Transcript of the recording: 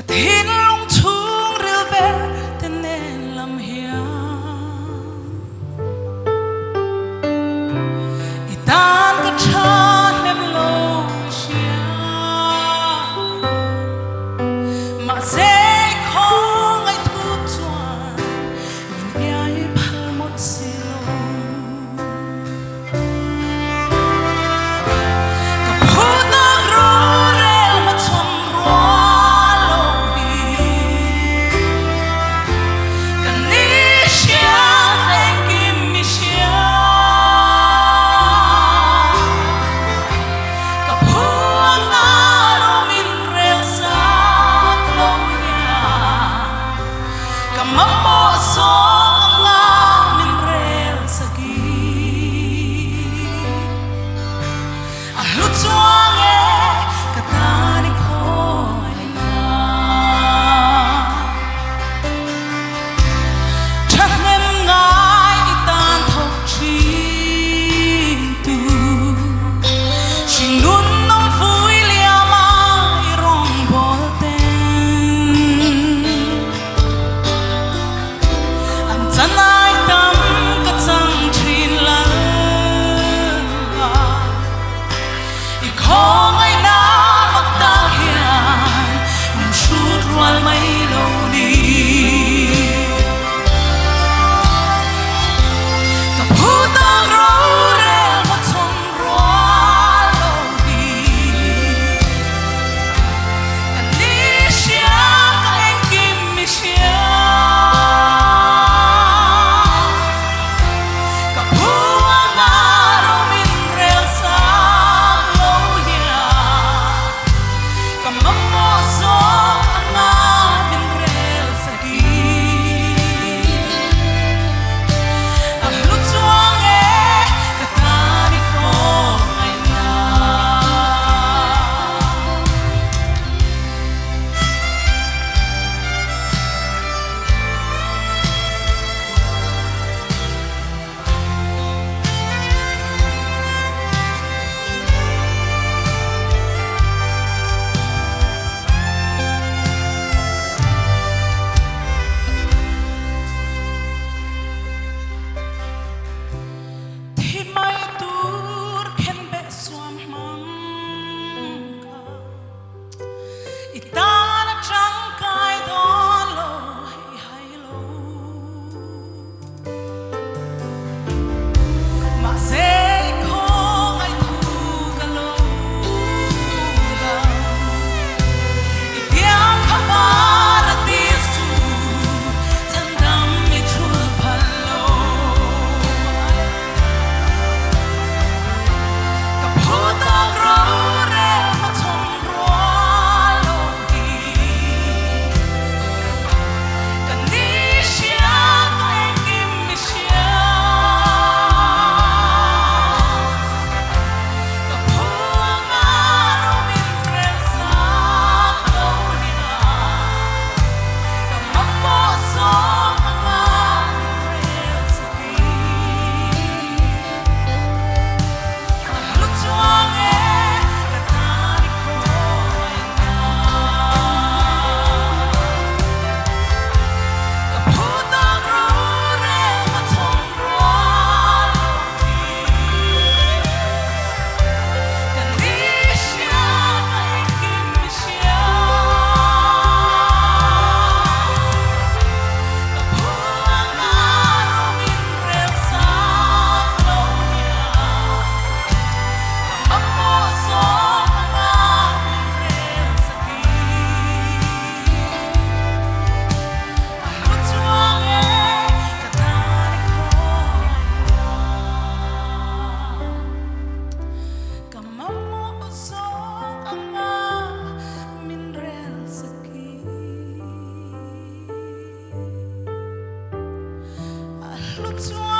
thiên lung chung rêu bé tên nên làm hiang i tan cái chan em lâu xia mà sẽ không ai thu chuan mình ai phal một xíu cả phố ta rô rêu mà chông roa lâu đi cả ní xia anh kim mi xia cả phố ngã rô min rêu sa lâu nhà cả mắm mô sông ngã min rêu sa gi lúc chuang nghe cả ta đi không ai na chắc em ngại tan thốc chinh tu chỉ luôn nông vui lia mai rong bol tên anh chân ai tâm cả chẳng chín lần i không ai na mặc ta hiền mình chút rual mấy lâu đi cả phố ta rô rêu mà chông roa lâu đi cả ní xia cả anh kim mi xia cả phố ngã rô min rêu sa lâu nhà cả mắm mô sông ngã min rêu sa gi lúc chuang nghe cả ta đi không ai na thì mai tur khen bé xoam măng ca i ta đã trắng cài đó lâu hay lâu mà sẽ không ai thu cả lâu i tiếng khắp ba đã tiếc su chân đắm như chua phật lâu cả phố ta rô rêu mà chông roa lâu đi cả ní xia cả anh kim mi xia cả phố ngã rô min rêu sa lâu nhà cả mắm mô sông ngã min rêu sa gi lúc chuang nghe cả ta đi không ai na cả phố ta rô rêu mà chông roa lâu đi cả ní xia cả anh kim mi xia cả phố ngã rô min rêu sa lâu nhà cả mắm mô sông ngã min rêu sa gi lúc chuang nghe cả ta đi không ai na cả mắm mô sông ngã min rêu sa gi lúc chuang